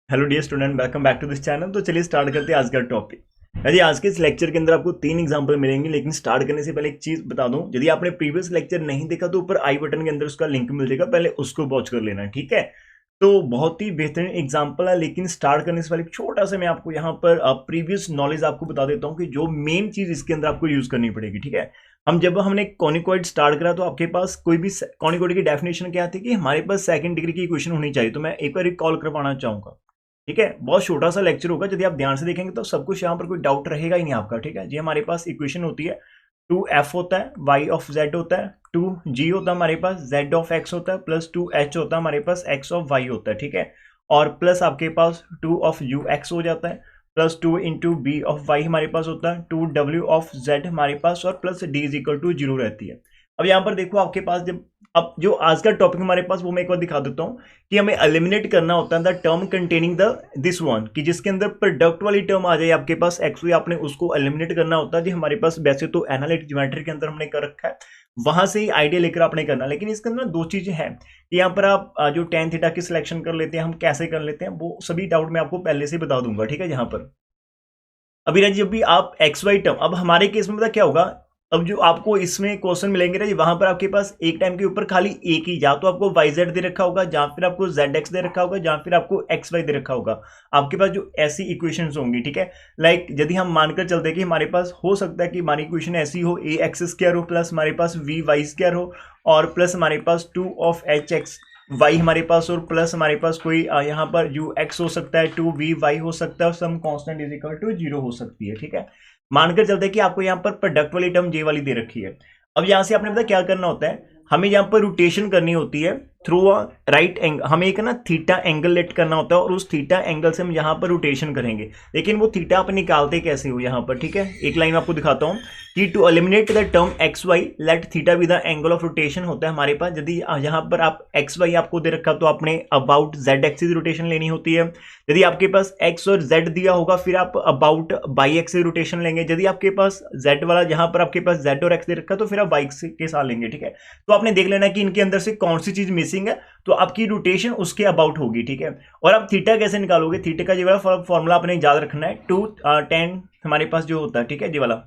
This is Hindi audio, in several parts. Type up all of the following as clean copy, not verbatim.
Hello dear student, welcome back to this channel. तो चलिए स्टार्ट करते हैं आज का टॉपिक। यदि आज के इस लेक्चर के अंदर आपको 3 एग्जांपल मिलेंगे, लेकिन स्टार्ट करने से पहले एक चीज बता दूं, यदि आपने प्रीवियस लेक्चर नहीं देखा तो ऊपर आई बटन के अंदर उसका लिंक मिल जाएगा, पहले उसको वॉच कर लेना, ठीक है। तो बहुत ही बेहतरीन एग्जाम्पल है, लेकिन स्टार्ट करने से पहले एक छोटा सा मैं आपको यहाँ पर प्रीवियस नॉलेज आपको बता देता हूँ कि जो मेन चीज इसके अंदर आपको यूज करनी पड़ेगी, ठीक है। हमने कॉनिकॉइड स्टार्ट करा तो आपके पास कोई भी कॉनिकॉइड की डेफिनेशन क्या थी कि हमारे पास सेकंड डिग्री की इक्वेशन होनी चाहिए। तो मैं एक बार रिकॉल करवाना चाहूंगा, ठीक है। बहुत छोटा सा लेक्चर होगा, यदि आप ध्यान से देखेंगे तो सब कुछ यहाँ पर कोई डाउट रहेगा ही नहीं आपका, ठीक है जी। हमारे पास इक्वेशन होती है 2f होता है, y ऑफ z होता है, 2g होता है हमारे पास, z ऑफ x होता है, प्लस 2h होता है हमारे पास, x ऑफ y होता है, ठीक है। और प्लस आपके पास 2 ऑफ ux हो जाता है, plus 2 into b of y हमारे पास होता है, 2w ऑफ z हमारे पास, और plus d is equal to 0 रहती है। अब यहाँ पर देखो आपके पास जब अब जो आज का टॉपिक हमारे पास वो मैं एक बार दिखा देता हूँ कि हमें एलिमिनेट करना होता है the term containing the this one, कि जिसके अंदर प्रोडक्ट वाली टर्म आ जाए आपके पास एक्स वाई, आपने उसको एलिमिनेट करना होता है जी। हमारे पास वैसे तो एनालिटिक ज्योमेट्री के अंदर हमने कर रखा है, वहां से ही आइडिया लेकर आपने करना, लेकिन इसके अंदर दो चीजें हैं कि यहाँ पर आप जो टेन थीटा की सिलेक्शन कर लेते हैं, हम कैसे कर लेते हैं, वो सभी डाउट मैं आपको पहले से बता दूंगा, ठीक है। यहाँ पर अभी जब भी आप एक्स वाई टर्म, अब हमारे केस में पता क्या होगा, अब जो आपको इसमें क्वेश्चन मिलेंगे ना जी, वहां पर आपके पास एक टाइम के ऊपर खाली एक ही, या तो आपको वाई जेड दे रखा होगा, या फिर आपको जेड एक्स दे रखा होगा, या फिर आपको एक्स वाई दे रखा होगा। आपके पास जो ऐसी इक्वेशंस होंगी, ठीक है। लाइक यदि हम मानकर चलते हैं कि हमारे पास हो सकता है कि हमारी इक्वेशन ऐसी हो, ए एक्स स्क्वायर हो, प्लस हमारे पास वी वाई स्क्वायर हो, और प्लस हमारे पास 2 ऑफ एच एक्स वाई हमारे पास, और प्लस हमारे पास कोई यहाँ पर यू एक्स हो सकता है, 2 वी वाई हो सकता है, और some constant is equal to 0 हो सकती है, ठीक है। मानकर चलते हैं कि आपको यहाँ पर प्रोडक्ट वाली टर्म जे वाली दे रखी है। अब यहां से आपने पता क्या करना होता है, हमें यहाँ पर रोटेशन करनी होती है थ्रू अ राइट एंगल। हमें एक ना थीटा एंगल लेट करना होता है, और उस थीटा एंगल से हम यहाँ पर रोटेशन करेंगे। लेकिन वो थीटा आप निकालते कैसे हो यहाँ पर, ठीक है। एक लाइन आपको दिखाता हूँ कि to eliminate the term x y let theta be the angle of rotation होता है हमारे पास। यदि यहाँ पर आप एक्स वाई आपको दे रखा तो आपने अबाउट जेड एक्सिस रोटेशन लेनी होती है। यदि आपके पास एक्स और जेड दिया होगा फिर आप अबाउट बाई एक्सिस रोटेशन लेंगे। यदि आपके पास जेड वाला जहां पर आपके पास जेड और एक्स दे रखा तो फिर आप बाई के साथ लेंगे, ठीक है। तो आपने देख लेना कि इनके अंदर से कौन सी चीज मिसिंग है, तो आपकी रोटेशन उसके अबाउट होगी, ठीक है। और आप थीटा कैसे निकालोगे, थीटा का ये वाला फॉर्मूला आपने याद रखना है, 2 tan हमारे पास जो होता है, ठीक है, ये वाला,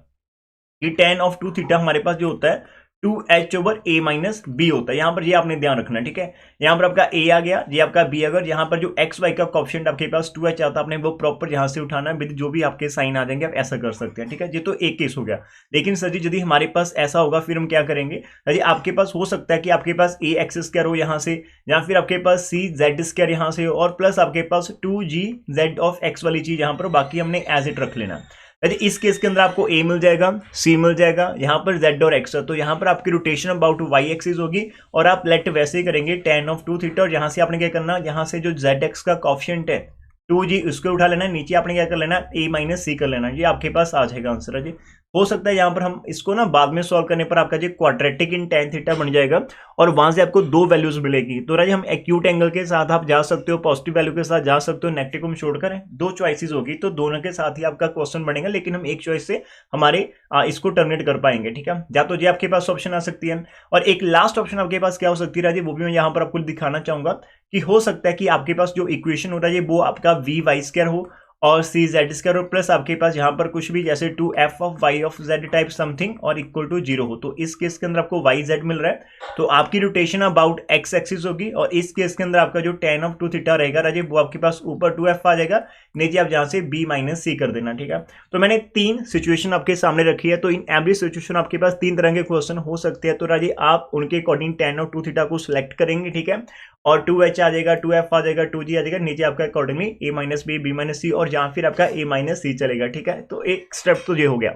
ये tan ऑफ 2 थीटा हमारे पास जो होता है 2h over a minus B होता है। यहां पर ये आपने ध्यान रखना है, ठीक है। यहां पर आपका a आ गया, ये आपका b। अगर यहां पर जो x y का कोएफिशिएंट आपके पास 2h आता है, आपने वो प्रॉपर यहां से उठाना है, विद जो भी आपके साइन आ जाएंगे आप ऐसा कर सकते हैं, ठीक है। ये तो एक केस हो गया। लेकिन सर जी यदि हमारे पास ऐसा होगा फिर हम क्या करेंगे, यदि आपके पास हो सकता है कि आपके पास a एक्स स्क्वायर हो यहाँ से, या फिर आपके पास c z स्क्वायर यहाँ से हो, और प्लस आपके पास 2g z ऑफ x वाली चीज यहाँ पर, बाकी हमने एज इट रख लेना। यदि इस केस के अंदर आपको a मिल जाएगा, c मिल जाएगा, यहाँ पर z और x है, तो यहाँ पर आपकी रोटेशन अबाउट y एक्सिस होगी, और आप लेट वैसे ही करेंगे tan ऑफ 2 थीटा, और यहाँ से आपने क्या करना, यहाँ से जो z x का कोएफिशिएंट है 2g उसको उठा लेना है, नीचे आपने क्या कर लेना, a माइनस सी कर लेना, ये आपके पास आ जाएगा आंसर है जी। हो सकता है यहाँ पर हम इसको ना बाद में सॉल्व करने पर आपका जो क्वाड्रेटिक इन tan थीटा बन जाएगा, और वहां से आपको दो वैल्यूज मिलेगी। तो राजी हम एक्यूट एंगल के साथ आप जा सकते हो, पॉजिटिव वैल्यू के साथ जा सकते हो, नेगेटिव को हम छोड़कर दो चॉइसेस होगी, तो दोनों के साथ ही आपका क्वेश्चन बनेगा, लेकिन हम एक चॉइस से हमारे इसको टर्मिनेट कर पाएंगे, ठीक है। या तो ये आपके पास ऑप्शन आ सकती है, और एक लास्ट ऑप्शन आपके पास क्या हो सकती है राजी, वो भी मैं यहाँ पर आपको दिखाना चाहूंगा कि हो सकता है कि आपके पास जो इक्वेशन हो रहा है वो आपका वी वाई स्क्वायर हो, और सी जेड स्क्वायर हो, प्लस आपके पास यहाँ पर कुछ भी जैसे 2f of y of z type something और इक्वल टू 0 हो। तो इस केस के अंदर आपको वाई जेड मिल रहा है, तो आपकी रोटेशन अबाउट एक्स एक्सिस होगी, और इस केस के अंदर आपका जो tan ऑफ 2 थीटा रहेगा राजे वो आपके पास ऊपर 2f आ जाएगा, नीचे आप जहां से b माइनस सी कर देना, ठीक है। तो मैंने 3 सिचुएशन आपके सामने रखी है, तो इन एवरी सिचुएशन आपके पास 3 तरह के क्वेश्चन हो सकते हैं, तो राजे आप उनके अकॉर्डिंग tan ऑफ 2 थीटा को सिलेक्ट करेंगे, ठीक है। और 2h आ जाएगा, 2f आ जाएगा, 2g आ जाएगा, नीचे आपका accordingly a minus B, B minus C, और जहां फिर आपका a माइनस सी चलेगा, ठीक है। तो एक स्टेप तो ये हो गया।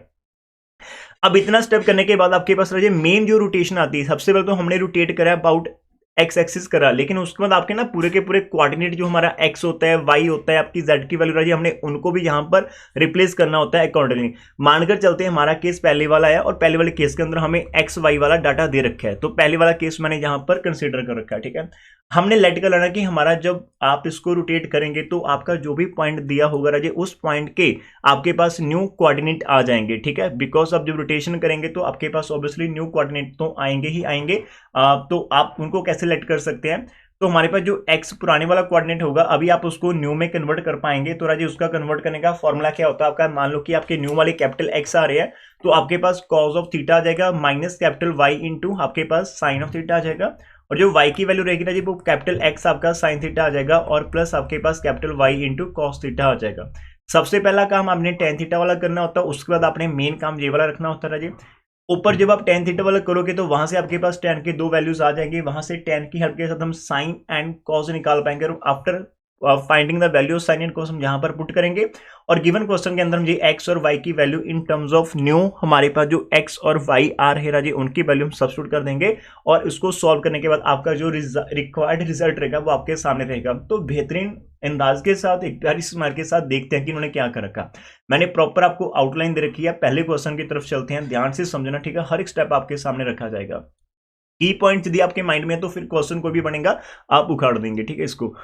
अब इतना स्टेप करने के बाद आपके पास रहे मेन जो रोटेशन आती है, सबसे पहले तो हमने रोटेट करा अबाउट एक्स एक्सिस करा, लेकिन उसके बाद आपके ना पूरे के पूरे कोऑर्डिनेट जो हमारा एक्स होता है, वाई होता है, आपकी जेड की वैल्यू रही, हमने उनको भी यहाँ पर रिप्लेस करना होता है अकॉर्डिंगली। मानकर चलते हैं हमारा केस पहले वाला है, और पहले वाले केस के अंदर हमें एक्स वाई वाला डाटा दे रखा है, तो पहले वाला केस मैंने यहाँ पर कंसिडर कर रखा है, ठीक है। हमने लेट कर लेना कि हमारा जब आप इसको रोटेट करेंगे तो आपका जो भी पॉइंट दिया होगा राजे उस पॉइंट के आपके पास न्यू कोऑर्डिनेट आ जाएंगे, ठीक है। बिकॉज आप जब रोटेशन करेंगे तो आपके पास ऑब्वियसली न्यू कोऑर्डिनेट तो आएंगे ही आएंगे। तो आप उनको कैसे लेट कर सकते हैं, तो हमारे पास जो एक्स पुराने वाला कोऑर्डिनेट होगा अभी आप उसको न्यू में कन्वर्ट कर पाएंगे। तो राजी उसका कन्वर्ट करने का फॉर्मूला क्या होता है आपका, मान लो कि आपके न्यू वाले कैपिटल एक्स आ रहे हैं तो आपके पास कॉस ऑफ थीटा आ जाएगा माइनस कैपिटल वाई इंटू आपके पास साइन ऑफ थीटा आ जाएगा, और जो y की वैल्यू रहेगी ना जी वो कैपिटल x आपका साइन थीटा आ जाएगा और प्लस आपके पास capital y into cos theta आ जाएगा। सबसे पहला काम आपने टेन थीटा वाला करना होता है, उसके बाद आपने मेन काम ये वाला रखना होता है जी। ऊपर जब आप टेन थीटा वाला करोगे तो वहां से आपके पास टेन के दो वैल्यूज आ जाएंगे, वहां से टेन की हेल्प के साथ हम साइन एंड कॉस निकाल पाएंगे और after finding the value sine and cos हम यहां पर पुट करेंगे और गिवन क्वेश्चन के अंदर हम ये एक्स और वाई की value in terms of new हमारे पास जो एक्स और वाई आ रहे जी उनकी वैल्यू हम सब्स्टिट्यूट कर देंगे और इसको सॉल्व करने के बाद आपका जो रिक्वायर्ड रिजल्ट रहेगा वो आपके सामने रहेगा। तो बेहतरीन अंदाज के साथ एक प्यारी स्माइल के साथ देखते हैं कि उन्होंने क्या कर रखा। मैंने प्रॉपर आपको आउटलाइन दे रखी है, पहले क्वेश्चन की तरफ चलते हैं, ध्यान से समझना ठीक है, हर एक स्टेप आपके सामने रखा जाएगा। की पॉइंट यदि आपके माइंड में तो फिर क्वेश्चन कोई भी बनेगा आप उखाड़ देंगे, ठीक है। इसको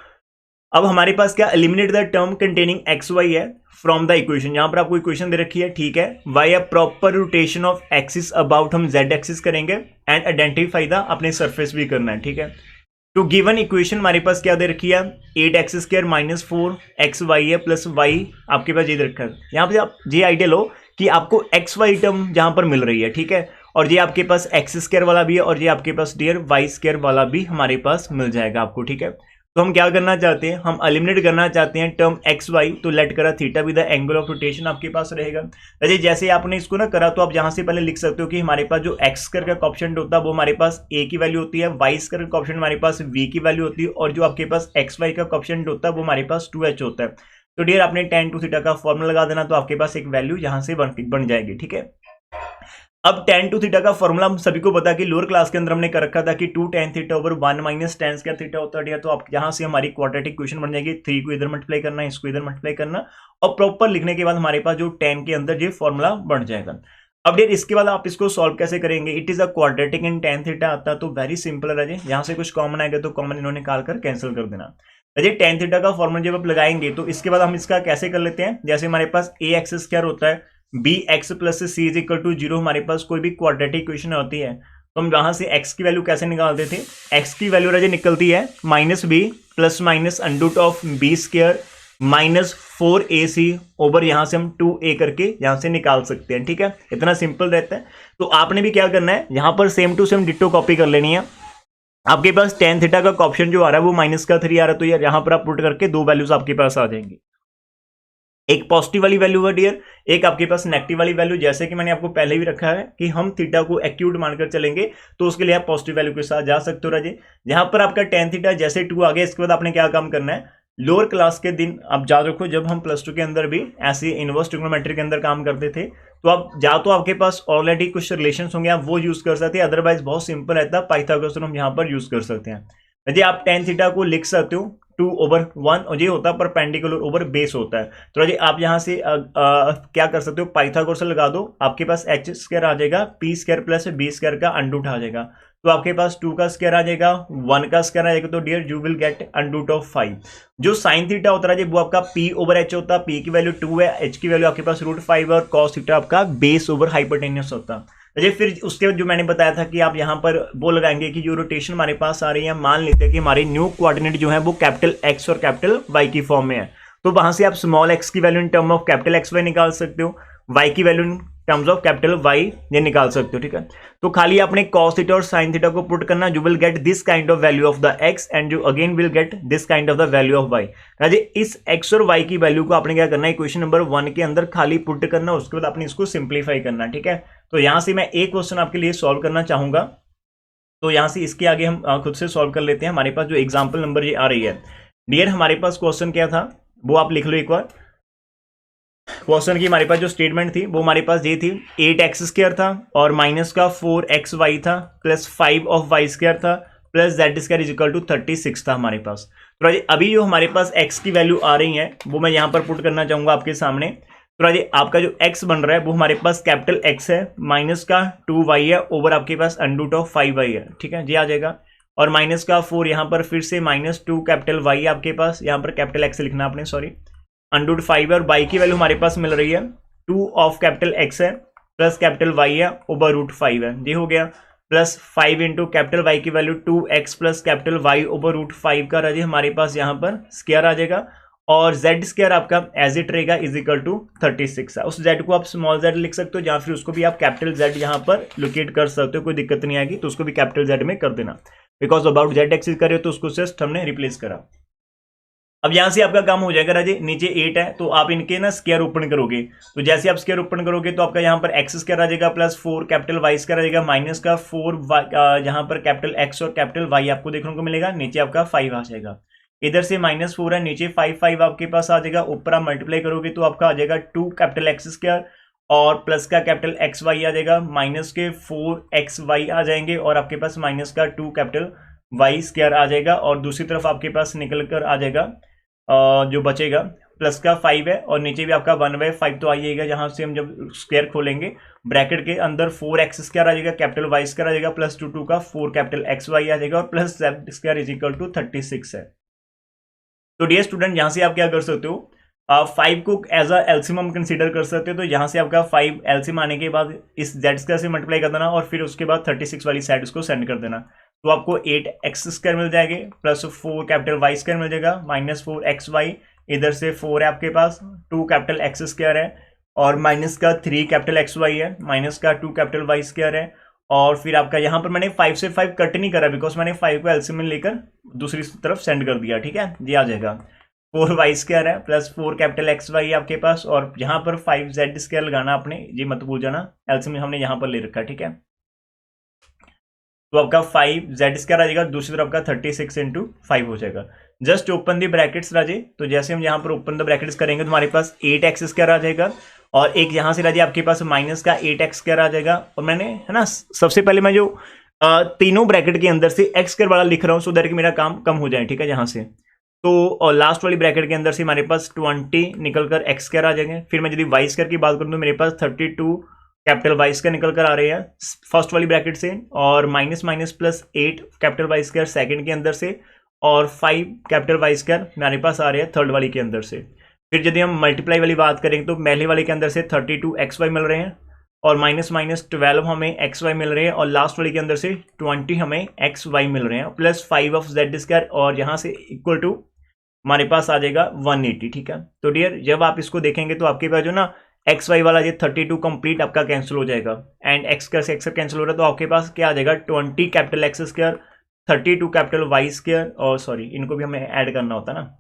अब हमारे पास क्या, eliminate the term containing x y है फ्रॉम द इक्वेशन। यहां पर आपको इक्वेशन दे रखी है, ठीक है, why a proper rotation of axis about हम जेड एक्सिस करेंगे एंड आइडेंटिफाई द अपने सरफेस भी करना है, ठीक है। तो गिवन इक्वेशन हमारे पास क्या दे रखी है, 8x² माइनस 4xy है प्लस वाई आपके पास ये दे रखा है। यहाँ पे आप ये आइडिया लो कि आपको एक्स वाई टर्म जहां पर मिल रही है, ठीक है, और ये आपके पास x² वाला भी है और ये आपके पास डियर y² वाला भी हमारे पास मिल जाएगा आपको, ठीक है। तो हम क्या करना चाहते हैं, हम एलिमिनेट करना चाहते हैं टर्म एक्स वाई, तो लेट करा थीटा भी द एंगल ऑफ रोटेशन आपके पास रहेगा। अजय जैसे आपने इसको ना करा तो आप यहां से पहले लिख सकते हो कि हमारे पास जो एक्स स्क्वायर का कोएफिशिएंट होता है वो हमारे पास a की वैल्यू होती है, वाई स्क्वायर का कोएफिशिएंट हमारे पास v की वैल्यू होती है और जो आपके पास एक्स वाई का कोएफिशिएंट होता है वो हमारे पास 2h होता है। तो डियर आपने tan टू थीटा का फॉर्मूला लगा देना तो आपके पास एक वैल्यू यहां से बन जाएगी, ठीक है। अब tan टू थीटा का फॉर्मूला हम सभी को पता कि लोअर क्लास के अंदर हमने कर रखा था कि 2 tan theta over 1 minus tan square theta होता है। तो आप यहां से हमारी क्वाड्रेटिक इक्वेशन बन जाएगी, 3 को इधर मल्टीप्लाई करना, इसको इधर मल्टीप्लाई करना और प्रॉपर लिखने के बाद हमारे पास जो tan के अंदर ये फॉर्मूला बन जाएगा। अब डियर इसके बाद आप इसको सॉल्व कैसे करेंगे, it is a quadratic in tan theta आता है, तो वेरी सिंपल है। यहाँ से कुछ कॉमन आएगा तो कॉमन इन्होंने निकाल कर कैंसिल कर देना। अजय tan थीटा का फॉर्मूला जब आप लगाएंगे तो इसके बाद हम इसका कैसे कर लेते हैं, जैसे हमारे पास a एक्स स्क्वायर होता है b x plus c is equal to 0, हमारे पास कोई भी क्वाड्रेटिक इक्वेशन होती है तो हम वहां से x की वैल्यू कैसे निकालते थे, x की वैल्यू राजे निकलती है minus b plus minus under root of b square minus 4ac over यहां से हम 2a करके यहां से निकाल सकते हैं, ठीक है। इतना सिंपल रहता है। तो आपने भी क्या करना है, यहां पर same to same ditto copy कर लेनी है। आपके पास tan थीटा का ऑप्शन जो आ रहा है वो माइनस का 3 आ रहा है, तो यार यहां पर आप पुट करके दो वैल्यूज आपके पास आ जाएंगी, एक पॉजिटिव वाली वैल्यू है डियर, एक आपके पास नेगेटिव वाली वैल्यू। जैसे कि मैंने आपको पहले भी रखा है कि हम थीटा को एक्यूट मानकर चलेंगे तो उसके लिए आप पॉजिटिव वैल्यू के साथ जा सकते हो राजे। यहां पर आपका tan थीटा जैसे 2 आ गया, इसके बाद आपने क्या काम करना है, लोअर क्लास के दिन आप याद रखो जब हम प्लस 2 के अंदर भी ऐसे इनवर्स ट्रिग्नोमेट्री के अंदर काम करते थे तो आप या तो आपके पास ऑलरेडी कुछ रिलेशन होंगे आप वो यूज कर सकते हैं, अदरवाइज बहुत सिंपल रहता है, पाइथागोरस हम यहाँ पर यूज कर सकते हैं। यदि आप tan थीटा को लिख सकते हो 2/1 और ये होता है परपेंडिकुलर ओवर बेस होता है। तो जी आप यहाँ से क्या कर सकते हो, पाइथागोरस लगा दो, आपके पास h स्क्वायर आ जाएगा p square plus b square का अंडरूट आ जाएगा, तो आपके पास 2 का स्क्वायर आ जाएगा 1 का स्क्वायर आ जाएगा, तो dear you will get under root of 5। जो साइन थीटा होता है वो आपका p ओवर h होता है, p की वैल्यू 2 है, h की वैल्यू आपके पास √5 है और cos थीटा आपका बेस ओवर हाइपोटेन्यूस होता है। अजय फिर उसके बाद जो मैंने बताया था कि आप यहाँ पर वो लगाएंगे कि जो रोटेशन हमारे पास आ रही है, मान लेते हैं कि हमारे न्यू कोऑर्डिनेट जो है वो कैपिटल एक्स और कैपिटल वाई की फॉर्म में है, तो वहां से आप स्मॉल एक्स की value in term of capital X Y निकाल सकते हो, वाई की value in terms of capital Y ये निकाल सकते हो, ठीक है। तो खाली आपने cos थीटा और sin थीटा को पुट करना, you will get this kind of value of the x and you again will get this kind of the value of y। राजे इस x और y की वैल्यू को आपने क्या करना है, इक्वेशन नंबर 1 के अंदर खाली पुट करना, उसके बाद आपने इसको सिंप्लीफाई करना, ठीक है। तो यहां से मैं एक क्वेश्चन आपके लिए सॉल्व करना चाहूंगा, तो यहां से इसके आगे हम खुद से सॉल्व कर लेते हैं। हमारे पास जो एग्जाम्पल नंबर ये आ रही है डियर, हमारे पास क्वेश्चन क्या था वो आप लिख लो एक बार। क्वेश्चन की हमारे पास जो स्टेटमेंट थी वो हमारे पास ये थी, 8x स्क्वायर था और माइनस का 4xy था प्लस 5 ऑफ y स्क्वायर था plus z square is equal to 36 था हमारे पास। तो अभी जो हमारे पास x की वैल्यू आ रही है वो मैं यहाँ पर पुट करना चाहूंगा आपके सामने। तो आपका जो x बन रहा है वो हमारे पास कैपिटल x है, माइनस का 2y है ओवर आपके पास अंडरूट ऑफ 5y है, ठीक है जी आ जाएगा, और माइनस का 4 यहाँ पर फिर से माइनस 2 कैपिटल y है आपके पास, यहाँ पर कैपिटल x लिखना आपने, सॉरी, अंडरूट 5 है और y की वैल्यू हमारे पास मिल रही है 2 ऑफ कैपिटल x है प्लस कैपिटल y है ओवर √5 है, ये हो गया। प्लस 5 इंटू कैपिटल वाई की value 2x plus capital Y over root 5 का राजी हमारे पास यहाँ पर स्क्वायर आ जाएगा, और z स्क्वायर आपका एज इट रहेगा इज इक्वल टू 36 है। उस z को आप स्मॉल z लिख सकते हो, या फिर उसको भी आप कैपिटल z यहाँ पर लोकेट कर सकते हो, कोई दिक्कत नहीं आएगी। तो उसको भी कैपिटल z में कर देना, बिकॉज अबाउट z एक्सिस करे तो उसको जस्ट हमने रिप्लेस करा। अब यहां से आपका काम हो जाएगा राजे, नीचे 8 है तो आप इनके ना स्क्वायर ओपन करोगे, तो जैसे आप स्क्वायर ओपन करोगे तो आपका यहाँ पर एक्स स्क्वायर आ जाएगा प्लस 4 कैपिटल वाई स्क्वायर आ जाएगा माइनस का 4 यहाँ पर कैपिटल एक्स और कैपिटल वाई आपको देखने को मिलेगा, नीचे आपका 5 आ जाएगा। इधर से -4 है, नीचे 5 आपके पास आ जाएगा, ऊपर आप मल्टीप्लाई करोगे तो आपका आ जाएगा 2 कैपिटल एक्स स्क्वायर और प्लस का कैपिटल एक्स वाई आ जाएगा, माइनस के 4x वाई आ जाएंगे और आपके पास माइनस का 2 कैपिटल वाई स्क्वायर आ जाएगा, और दूसरी तरफ आपके पास निकल कर आ जाएगा जो बचेगा प्लस का 5 है, और नीचे भी आपका 1/5 तो आइएगा, जहां से हम जब स्क्वायर खोलेंगे ब्रैकेट के अंदर 4x स्क्वायर आ जाएगा, कैपिटल वाई स्क्वायर आ जाएगा, प्लस 2 का 4 कैपिटल एक्स वाई आ जाएगा, और plus z square is equal to 36 है। तो डियर स्टूडेंट, यहां से आप क्या कर सकते हो, 5 को एज अ एलसीएम कंसीडर कर सकते हो। तो यहाँ से आपका 5 एलसीएम आने के बाद इस z स्क्वायर से मल्टीप्लाई कर देना, और फिर उसके बाद 36 वाली साइड उसको सेंड कर देना, तो आपको 8x स्क्वायर मिल जाएंगे प्लस 4 कैपिटल वाई स्क्वायर मिल जाएगा, माइनस 4x वाई, इधर से 4 है आपके पास, 2 कैपिटल एक्स स्क्वायर है, और माइनस का 3 कैपिटल एक्स वाई है, माइनस का 2 कैपिटल वाई स्क्वायर है, और फिर आपका यहाँ पर मैंने 5 से 5 कट नहीं करा, बिकॉज मैंने 5 को एलसीएम में लेकर दूसरी तरफ सेंड कर दिया। ठीक है, ये आ जाएगा 4 वाई स्क्वायर है प्लस 4 कैपिटल एक्स वाई आपके पास, और यहाँ पर 5 जेड स्क्वायर लगाना आपने, ये मत भूल जाना, एलसीएम हमने यहाँ पर ले रखा। ठीक है, तो आपका 5 जेड स्क्वायर आ जाएगा, दूसरी तरफ का 36 इंटू 5 हो जाएगा। जस्ट ओपन द ब्रैकेट्स राजे, तो जैसे हम यहाँ पर ओपन द ब्रैकेट्स करेंगे तो हमारे पास 8x स्क्वायर आ जाएगा, और एक यहाँ से राजे आपके पास माइनस का 8x स्क्वायर आ जाएगा। और मैंने है ना सबसे पहले मैं जो तीनों ब्रैकेट के अंदर से एक्स स्क्वायर वाला लिख रहा हूँ, सो दैट कि मेरा काम कम हो जाए। ठीक है, यहाँ से तो और लास्ट वाली ब्रैकेट के अंदर से हमारे पास 20 निकल कर एक्स स्क्वायर आ जाएंगे। फिर मैं यदि वाई स्क्वायर की बात करूँ तो मेरे पास 32 कैपिटल वाई स्क्वायर निकल कर आ रहे हैं फर्स्ट वाली ब्रैकेट से, और minus minus plus 8 capital Y square second के अंदर से, और 5 कैपिटल वाई स्क्वायर मेरे पास आ रहे हैं थर्ड वाली के अंदर से। फिर यदि हम मल्टीप्लाई वाली बात करेंगे तो पहले वाले के अंदर से 32 एक्स वाई मिल रहे हैं, और माइनस माइनस 12 हमें एक्स वाई मिल रहे हैं, और लास्ट वाले के अंदर से 20 हमें एक्स वाई मिल रहे हैं, प्लस 5 ऑफ जेड स्क्वायर, और यहाँ से इक्वल टू हमारे पास आ जाएगा 180। ठीक है, तो डियर जब आप इसको देखेंगे तो आपके पास जो ना एक्स वाई वाला ये 32 कंप्लीट आपका कैंसिल हो जाएगा, एंड एक्स से एक्स कैंसिल हो रहा है, तो आपके पास क्या आ जाएगा 20 capital X square, 32 capital Y square, और सॉरी इनको भी हमें ऐड करना होता है ना,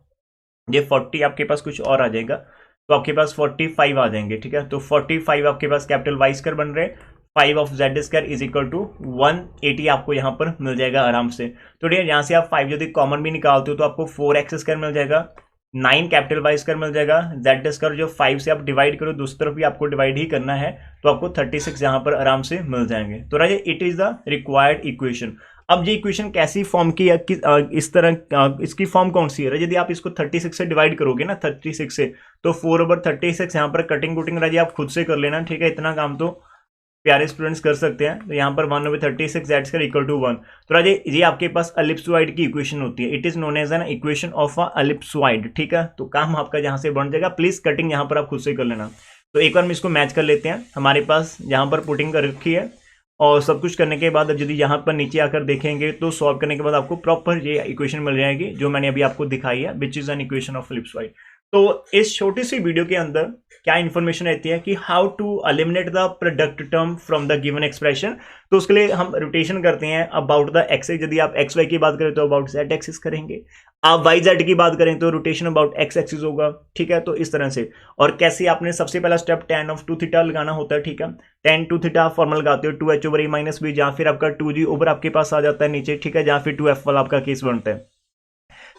ये 40 आपके पास कुछ और आ जाएगा, तो आपके पास 45 आ जाएंगे। ठीक है, तो 45 आपके पास कैपिटल वाई स्क्वायर बन रहे हैं, 5 of Z square is equal to 180 आपको यहाँ पर मिल जाएगा आराम से। तो डियर यहाँ से आप 5 यदि कॉमन भी निकालते हो तो आपको 4x स्क्वायर मिल जाएगा, 9 कैपिटल वाई स्क्वायर मिल जाएगा, जेड स्क्वायर जो 5 से आप डिवाइड करो, दूसरी तरफ भी आपको डिवाइड ही करना है, तो आपको 36 यहाँ पर आराम से मिल जाएंगे। तो राजे it is the required equation. अब ये इक्वेशन कैसी फॉर्म की है, इस तरह इसकी फॉर्म कौन सी है, यदि आप इसको 36 से डिवाइड करोगे ना 36 से, तो 4/36 यहाँ पर कटिंग कुटिंग राजे आप खुद से कर लेना। ठीक है, इतना काम तो प्यारे स्टूडेंट्स कर सकते हैं। तो यहाँ पर 1/36 जेड स्क्वायर इक्वल टू 1। तो राजे ये आपके पास एलिप्सॉइड की इक्वेशन होती है, it is known as an equation of a ellipsoid. ठीक है, तो काम आपका यहाँ से बन जाएगा, प्लीज कटिंग यहाँ पर आप खुद से कर लेना। तो एक बार हम इसको मैच कर लेते हैं, हमारे पास यहाँ पर पुटिंग कर रखी है, और सब कुछ करने के बाद अब यदि यहाँ पर नीचे आकर देखेंगे तो सॉल्व करने के बाद आपको प्रॉपर ये इक्वेशन मिल जाएगी जो मैंने अभी आपको दिखाई है, which is an equation of ellipsoid. तो इस छोटी सी वीडियो के अंदर क्या इन्फॉर्मेशन रहती है कि how to eliminate the product term from the given expression. तो उसके लिए हम रोटेशन करते हैं अबाउट द एक्स, यदि आप एक्स वाई की बात करें तो अबाउट जेड एक्सिस करेंगे, आप वाई जेड की बात करें तो रोटेशन अबाउट एक्स एक्सिस होगा। ठीक है, तो इस तरह से। और कैसे आपने सबसे पहला स्टेप tan ऑफ 2 थीटा लगाना होता है। ठीक है, tan 2 थीटा फॉर्मल लगाते हो 2h/a माइनस बी, जहां फिर आपका 2g ओवर आपके पास आ जाता है नीचे। ठीक है, जहां फिर 2f वाला आपका केस बनता है।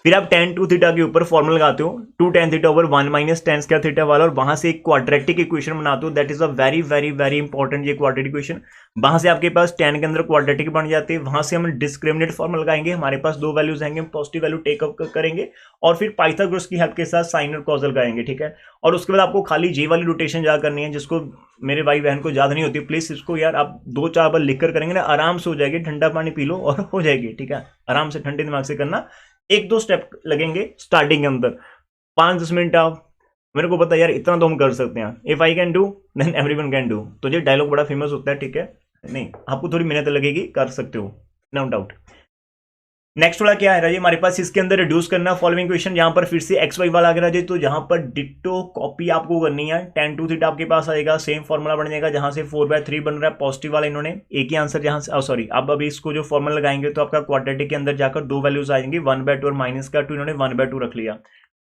फिर आप tan 2 थीटा के ऊपर फॉर्मूला लगाते हो 2 tan theta over 1 minus tan square theta वाला, और वहां से एक क्वाड्रेटिक इक्वेशन बनाते हो, that is a very very very important ये क्वाड्रेटिक इक्वेशन। वहां से आपके पास tan के अंदर क्वाड्रेटिक बन जाते हैं, वहां से हम डिस्क्रिमिनेट फॉर्मूला लगाएंगे, हमारे पास दो वैल्यूज आएंगे, हम पॉजिटिव वैल्यू टेकअप करेंगे, और फिर पाइथागोरस की हेल्प के साथ साइन और कॉजल लगाएंगे। ठीक है, और उसके बाद आपको खाली जे वाली रोटेशन याद करनी है, जिसको मेरे भाई बहन को याद नहीं होती, प्लीज इसको यार आप 2-4 बार लिख कर करेंगे ना, आराम से हो जाएगी, ठंडा पानी पी लो और हो जाएगी। ठीक है, आराम से ठंडे दिमाग से करना, 1-2 स्टेप लगेंगे स्टार्टिंग के अंदर, 5-10 मिनट आप, मेरे को पता है यार इतना तो हम कर सकते हैं, if I can do then everyone can do. तो ये डायलॉग बड़ा फेमस होता है। ठीक है, नहीं, आपको थोड़ी मेहनत लगेगी, कर सकते हो, नो डाउट। नेक्स्ट वाला क्या है राजे हमारे पास, इसके अंदर रिड्यूस करना फॉलोइंग क्वेश्चन, यहाँ पर फिर से एक्स वाई वाला आ गया राजे, तो यहाँ पर डिट्टो कॉपी आपको करनी है, tan 2 थीटा आपके पास आएगा, सेम फॉर्मूला बन जाएगा, जहां से 4/3 बन रहा है पॉजिटिव वाला, इन्होंने एक ही आंसर जहां से, सॉरी अब अभी इसको जो फॉर्मूला लगाएंगे तो आपका क्वाड्रेटिक के अंदर जाकर दो वैल्यूज आएंगे, 1/2 और -2, इन्होंने 1/2 रख लिया।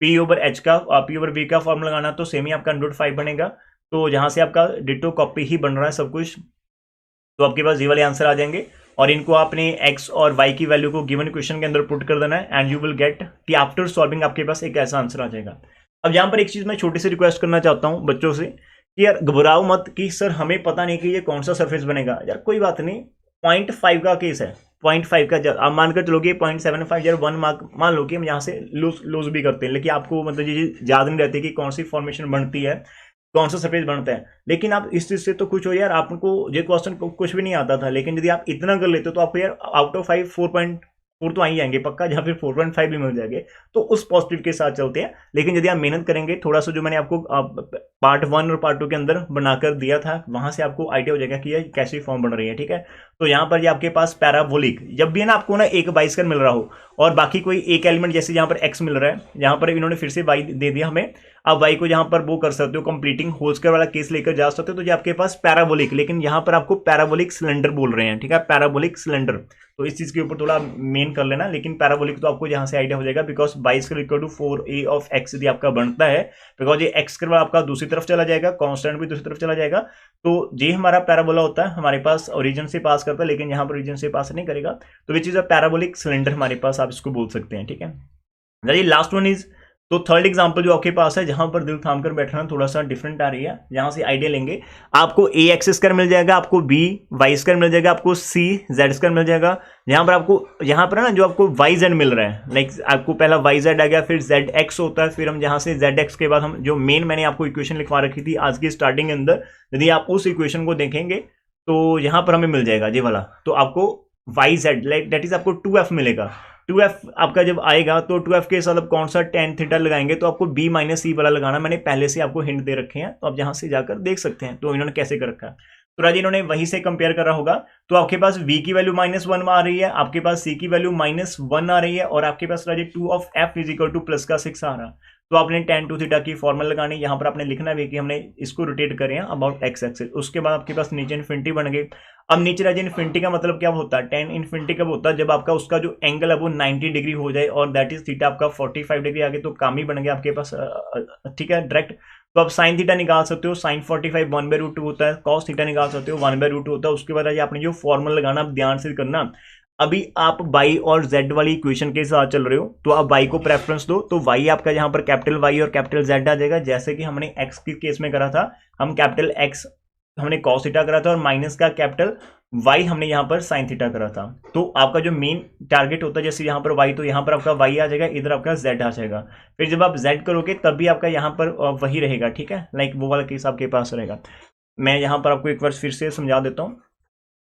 पी ओवर एच का, पी ओवर वी का फॉर्मूला लगाना तो सेम ही आपका √5 बनेगा, तो जहां से आपका डिट्टो कॉपी ही बन रहा है सब कुछ, तो आपके पास ये वाले आंसर आ जाएंगे, और इनको आपने x और y की वैल्यू को गिवन क्वेश्चन के अंदर पुट कर देना है, एंड यू विल गेट कि आफ्टर सॉल्विंग आपके पास एक ऐसा आंसर आ जाएगा। अब यहाँ पर एक चीज मैं छोटी सी रिक्वेस्ट करना चाहता हूँ बच्चों से कि यार घबराओ मत कि सर हमें पता नहीं कि ये कौन सा सरफेस बनेगा, यार कोई बात नहीं, 0.5 का केस है, 0.5 का आप मानकर चलोगे 0.75 यार 1 मार्क मान लो कि हम यहाँ से लूज भी करते हैं, लेकिन आपको मतलब ये याद नहीं रहती कि कौन सी फॉर्मेशन बनती है, कौन सा सरफेस बनता है, लेकिन आप इस चीज से तो कुछ हो यार, आपको ये क्वेश्चन कुछ भी नहीं आता था, लेकिन यदि आप इतना कर लेते हो तो आपको यार आउट ऑफ 5 4.4 तो आ ही जाएंगे पक्का, जहाँ फिर 4.5 भी मिल जाएंगे, तो उस पॉजिटिव के साथ चलते हैं। लेकिन यदि आप मेहनत करेंगे थोड़ा सा, जो मैंने आपको पार्ट 1 और पार्ट 2 के अंदर बनाकर दिया था, वहां से आपको आइडिया हो जाएगा कि ये कैसी फॉर्म बन रही है, ठीक है। तो यहाँ पर ये आपके पास पैराबोलिक, जब भी है ना आपको ना एक बाई स्क्वायर मिल रहा हो और बाकी कोई एक एलिमेंट, जैसे यहाँ पर एक्स मिल रहा है, यहाँ पर इन्होंने फिर से वाई दे दिया हमें, आप वाई को यहाँ पर वो कर सकते हो, कंप्लीटिंग होल स्क्वायर वाला केस लेकर जा सकते हो, तो ये आपके पास पैराबोलिक, लेकिन यहाँ पर आपको पैराबोलिक सिलेंडर बोल रहे हैं, ठीक है, पैराबोलिक सिलेंडर, तो इस चीज के ऊपर थोड़ा मेन कर लेना, लेकिन पैराबोलिक तो आपको यहाँ से आइडिया हो जाएगा, because Y square equal to 4a of x यदि आपका बनता है, बिकॉज ये x स्क्वायर आपका दूसरी तरफ चला जाएगा, कांस्टेंट भी दूसरी तरफ चला जाएगा, तो ये हमारा पैराबोला होता है, हमारे पास ओरिजिन से पास करता है, लेकिन यहाँ पर ओरिजिन से पास नहीं करेगा, तो ये चीज पैराबोलिक सिलेंडर हमारे पास, आप इसको बोल सकते हैं, ठीक है। लास्ट वन इज, तो थर्ड एग्जांपल जो आपके पास है, जहां पर दिल थाम कर बैठना थोड़ा सा डिफरेंट आ रही है, यहां से आइडिया लेंगे, आपको a एक्स स्क्वायर मिल जाएगा, आपको b वाई स्क्वायर मिल जाएगा, आपको c जेड स्क्वायर मिल जाएगा, यहाँ पर आपको यहाँ पर ना जो आपको वाई जेड मिल रहा है, लाइक आपको पहला वाई जेड आ गया, फिर जेड एक्स होता है, फिर हम यहाँ से जेड एक्स के बाद हम जो मेन मैंने आपको इक्वेशन लिखवा रखी थी आज की स्टार्टिंग के अंदर, यदि आप उस इक्वेशन को देखेंगे तो यहाँ पर हमें मिल जाएगा ये वाला, तो आपको Y Z like that is आपको 2f मिलेगा, 2f आपका जब आएगा तो 2f के साथ अब कौन सा tan थीटा लगाएंगे, तो आपको b माइनस सी वाला लगाना, मैंने पहले से आपको हिंट दे रखे हैं, तो आप जहां से जाकर देख सकते हैं, तो इन्होंने कैसे कर रखा है, तो राजी इन्होंने वहीं से कंपेयर करा होगा, तो आपके पास v की वैल्यू -1 आ रही है, आपके पास c की वैल्यू -1 आ रही है, और आपके पास राजी 2 of f is equal two plus का 6 आ रहा, तो आपने tan 2 थीटा की फॉर्मूला लगानी, यहाँ पर आपने लिखना भी कि हमने इसको रोटेट करें अबाउट x एक्सिस, उसके बाद आपके पास नीचे इन्फिनिटी बन गई। अब नीचे राजी इन्फिनिटी का मतलब क्या होता है, tan इन्फिनिटी कब होता है, जब आपका उसका जो एंगल है वो 90 डिग्री हो जाए, और दैट इज थीटा आपका 45 डिग्री आगे, तो काम ही बन गया आपके पास, ठीक है डायरेक्ट। तो आप साइन थीटा निकाल सकते हो, साइन 45 1/√2 होता है, कॉस थीटा निकाल सकते हो 1/√2 होता है, उसके बाद आपने जो फॉर्मूला लगाना, आप ध्यान से करना, अभी आप y और z वाली इक्वेशन के साथ चल रहे हो, तो आप y को प्रेफरेंस दो, तो y आपका यहाँ पर कैपिटल Y और कैपिटल Z आ जाएगा, जैसे कि हमने x के केस में करा था, हम कैपिटल X हमने cos थीटा करा था, और माइनस का कैपिटल y हमने यहाँ पर sin थीटा करा था। तो आपका जो मेन टारगेट होता है, जैसे यहाँ पर y, तो यहाँ पर आपका y आ जाएगा, इधर आपका z आ जाएगा, फिर जब आप z करोगे तब भी आपका यहाँ पर वही रहेगा, ठीक है, लाइक वो वाला केस आपके पास रहेगा। मैं यहाँ पर आपको एक बार फिर से समझा देता हूँ,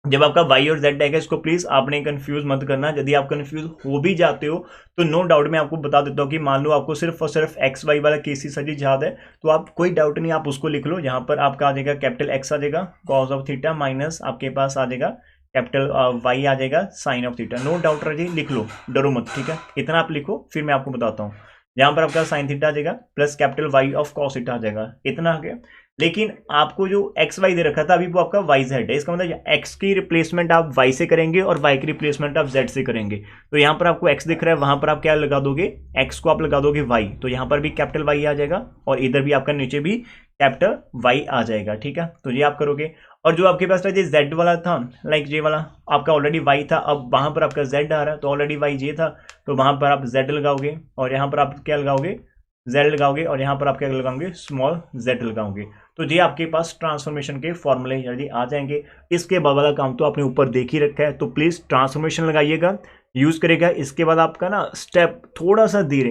जब आपका y और z आएगा, इसको प्लीज आपने कंफ्यूज मत करना, यदि आप कंफ्यूज हो भी जाते हो तो नो डाउट मैं आपको बता देता हूँ कि मान लो आपको सिर्फ और सिर्फ एक्स वाई वाला केस ही सही याद है, तो आप कोई डाउट नहीं, आप उसको लिख लो, यहाँ पर आपका आ जाएगा कैपिटल एक्स आ जाएगा कॉस ऑफ थीटा, माइनस आपके पास आ जाएगा कैपिटल वाई आ जाएगा sine of theta, no doubt रही, लिख लो, डरो मत, ठीक है, इतना आप लिखो, फिर मैं आपको बताता हूँ। यहाँ पर आपका साइन थीटा आ जाएगा plus capital Y of cos theta आ जाएगा, इतना आ गया। लेकिन आपको जो एक्स वाई दे रखा था अभी वो आपका वाई जेड है, इसका मतलब एक्स की रिप्लेसमेंट आप वाई से करेंगे और वाई की रिप्लेसमेंट आप जेड से करेंगे। तो यहाँ पर आपको एक्स दिख रहा है, वहां पर आप क्या लगा दोगे, एक्स को आप लगा दोगे वाई, तो यहाँ पर भी कैपिटल वाई आ जाएगा, और इधर भी आपका नीचे भी कैपिटल वाई आ जाएगा, ठीक है, तो ये आप करोगे। और जो आपके पास ये जेड वाला था, लाइक ये वाला आपका ऑलरेडी वाई था, अब वहां पर आपका जेड आ रहा है, तो ऑलरेडी वाई जे था, तो वहां पर आप जेड लगाओगे, और यहाँ पर आप क्या लगाओगे, जेड लगाओगे, और यहाँ पर आप क्या लगाओगे, स्मॉल जेड लगाओगे। तो ये आपके पास ट्रांसफॉर्मेशन के फॉर्मूले जल्दी आ जाएंगे। इसके बाद वाला काम तो आपने ऊपर देख ही रखा है, तो प्लीज ट्रांसफॉर्मेशन लगाइएगा, यूज करेगा। इसके बाद आपका ना स्टेप थोड़ा सा धीरे,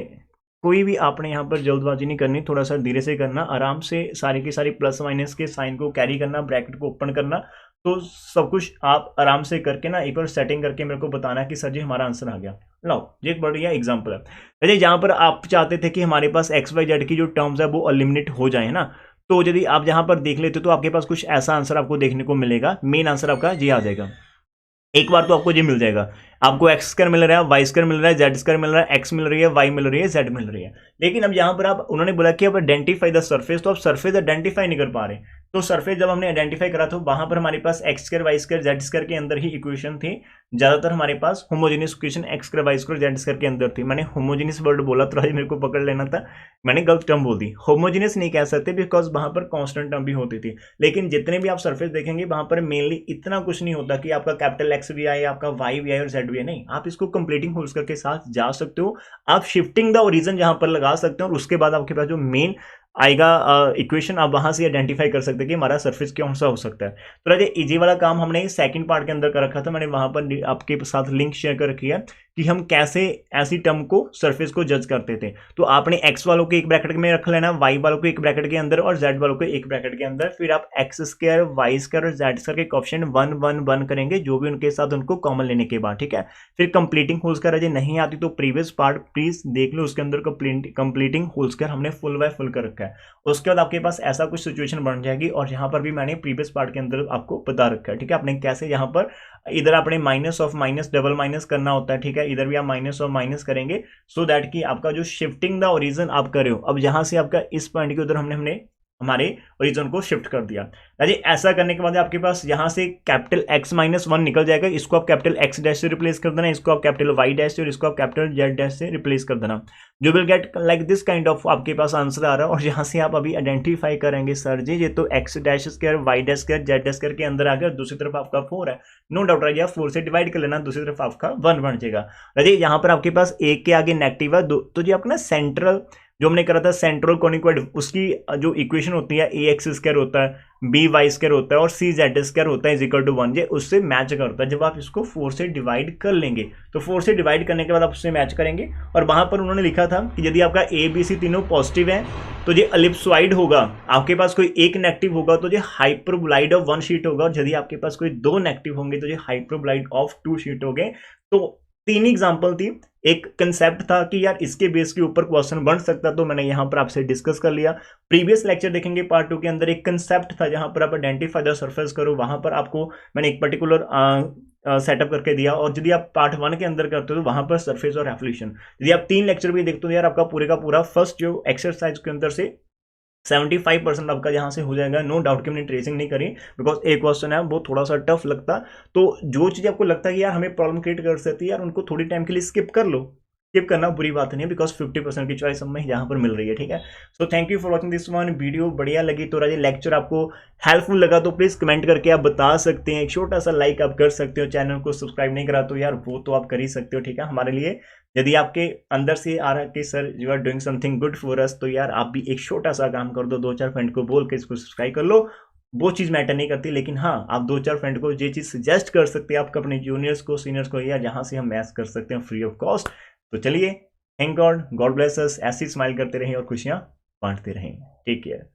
कोई भी आपने यहाँ पर जल्दबाजी नहीं करनी, थोड़ा सा धीरे से करना, आराम से सारी की सारी प्लस माइनस के साइन को कैरी करना, ब्रैकेट को ओपन करना, तो सब कुछ आप आराम से करके ना एक बार सेटिंग करके मेरे को बताना कि सर जी हमारा आंसर आ गया। लो ये एक बढ़िया एग्जांपल है। जहाँ पर आप चाहते थे कि हमारे पास एक्स वाई जेड की जो टर्म्स है वो एलिमिनेट हो जाए ना, तो यदि आप यहाँ पर देख लेते हो तो आपके पास कुछ ऐसा आंसर आपको देखने को मिलेगा, मेन आंसर आपका ये आ जाएगा। एक बार तो आपको ये मिल जाएगा, आपको एक्स स्क्वायर मिल रहा है, वाई स्क्वायर मिल रहा है, जेड स्क्वायर मिल रहा है, एक्स मिल रही है, वाई मिल रही है, जेड मिल रही है। लेकिन अब यहाँ पर आप उन्होंने बोला कि अब आइडेंटिफाई द सरफेस, तो आप सरफेस आइडेंटिफाई नहीं कर पा रहे। तो सरफेस जब हमने आइडेंटिफाई करा तो वहां पर हमारे पास x square y square z square के अंदर ही इक्वेशन थी, ज्यादातर हमारे पास homogeneous equation x square y square z square के अंदर थी। मैंने होमोजेनियस वर्ड बोला तो मेरे को पकड़ लेना था, मैंने गलत टर्म बोल दी। होमोजेनियस नहीं कह सकते बिकॉज वहां पर कांस्टेंट टर्म भी होती थी। लेकिन जितने भी आप सरफेस देखेंगे वहां पर मेनली इतना कुछ नहीं होता कि आपका कैपिटल एक्स भी आए, आपका वाई भी आए और जेड भी आए, नहीं। आप इसको कंप्लीटिंग होल्स करके साथ जा सकते हो, आप शिफ्टिंग द ओरिजिन जहां पर लगा सकते हो और उसके बाद आपके पास जो मेन आएगा इक्वेशन, आप वहां से आइडेंटिफाई कर सकते हैं कि हमारा सरफेस कौन सा हो सकता है। तो राजे इजी वाला काम हमने सेकंड पार्ट के अंदर कर रखा था, मैंने वहां पर आपके साथ लिंक शेयर कर रखी है कि हम कैसे ऐसी टर्म को सरफेस को जज करते थे। तो आपने एक्स वालों को एक ब्रैकेट में रख लेना, वाई वालों को एक ब्रैकेट के अंदर और जेड वालों को एक ब्रैकेट के अंदर, फिर आप एक्स स्क्वायर वाई स्क्वायर और जेड स्क्वायर के ऑप्शन 1 1 1 करेंगे जो भी उनके साथ उनको कॉमन लेने के बाद, ठीक है। फिर कंप्लीटिंग होल स्क्वायर यदि नहीं आती तो प्रीवियस पार्ट प्लीज देख लो, उसके अंदर कंप्लीटिंग होल स्क्वायर हमने फुल बाय फुल कर रखा है। उसके बाद आपके पास ऐसा कुछ सिचुएशन बन जाएगी और यहाँ पर भी मैंने प्रीवियस पार्ट के अंदर आपको बता रखा है, ठीक है। आपने कैसे यहाँ पर इधर आपने minus of minus double minus करना होता है, ठीक है। इधर भी आप माइनस और माइनस करेंगे सो दैट कि आपका जो शिफ्टिंग द ओरिजिन आप कर रहे हो, अब यहां से आपका इस पॉइंट के उधर हमने हमारे ओरिजिन को शिफ्ट कर दिया। ऐसा करने के बाद आपके पास यहां से कैपिटल एक्स माइनस 1 निकल जाएगा, इसको आप कैपिटल एक्स डैश से रिप्लेस कर देना, इसको आप कैपिटल वाई डैश से और इसको आप कैपिटल जेड डैश से रिप्लेस कर देना। जो will get like this kind of आपके पास आंसर आ रहा है। और यहां से आप अभी आइडेंटिफाई करेंगे सर जी ये तो X dash square Y dash square Z dash square के अंदर आ गया, दूसरी तरफ आपका 4 है, नो डाउट राइए 4 से डिवाइड कर लेना, दूसरी तरफ आपका 1 बन जाएगा। राइए यहाँ पर आपके पास एक के आगे नेगेटिव है तो जी आपका ना सेंट्रल जो हमने करा था सेंट्रल कॉनिक्वाड, उसकी जो इक्वेशन होती है ए एक्स स्क्वायर होता है बी वाई स्क्वायर होता है और सी जेड स्क्वायर होता है इज इक्वल टू 1, ये उससे मैच करता है। जब आप इसको 4 से डिवाइड कर लेंगे तो 4 से डिवाइड करने के बाद आप उससे मैच करेंगे और वहां पर उन्होंने लिखा था कि यदि आपका ए बी सी तीनों पॉजिटिव है तो ये एलिप्सॉइड होगा, आपके पास कोई एक नेगेटिव होगा तो ये हाइपरबोलाइड ऑफ 1 शीट होगा, और यदि आपके पास कोई 2 नेगेटिव होंगे तो ये हाइपरबोलाइड ऑफ 2 शीट हो गए। तो 3 एग्जाम्पल थी, एक कंसेप्ट था कि यार इसके बेस के ऊपर क्वेश्चन बन सकता, तो मैंने यहां पर आपसे डिस्कस कर लिया। प्रीवियस लेक्चर देखेंगे पार्ट 2 के अंदर एक कंसेप्ट था जहां पर आप आइडेंटिफाई द सरफेस करो, वहां पर आपको मैंने एक पर्टिकुलर सेटअप करके दिया। और यदि आप पार्ट 1 के अंदर करते हो तो वहां पर सरफेस और रेवोल्यूशन, यदि आप 3 लेक्चर भी देखते हो यार आपका पूरे का पूरा फर्स्ट जो एक्सरसाइज के अंदर से 75% आपका यहाँ से हो जाएगा। नो डाउट कि हमने ट्रेसिंग नहीं करी बिकॉज एक क्वेश्चन है वो थोड़ा सा टफ लगता, तो जो चीज़ आपको लगता है कि यार हमें प्रॉब्लम क्रिएट कर सकती है यार उनको थोड़ी टाइम के लिए स्किप कर लो, स्किप करना बुरी बात नहीं है बिकॉज 50% की चॉइस हमें यहाँ पर मिल रही है, ठीक है। So thank you for watching this one video, बढ़िया लगी तो राजे लेक्चर आपको हेल्पफुल लगा तो प्लीज़ कमेंट करके आप बता सकते हैं, एक छोटा सा लाइक आप कर सकते हो, चैनल को सब्सक्राइब नहीं करा तो यार वो तो आप कर ही सकते हो, ठीक है। हमारे लिए यदि आपके अंदर से आ रहा है कि sir you are doing something good for us, तो यार आप भी एक छोटा सा काम कर दो, 2-4 फ्रेंड को बोल के इसको सब्सक्राइब कर लो, वो चीज़ मैटर नहीं करती। लेकिन हाँ आप 2-4 फ्रेंड को ये चीज़ सजेस्ट कर सकते हैं आपको, अपने जूनियर्स को सीनियर्स को, या जहाँ से हम मैथ कर सकते हैं फ्री ऑफ कॉस्ट। तो चलिए, thank God, God bless us, ऐसी स्माइल करते रहें और खुशियाँ बांटते रहें, टेक केयर।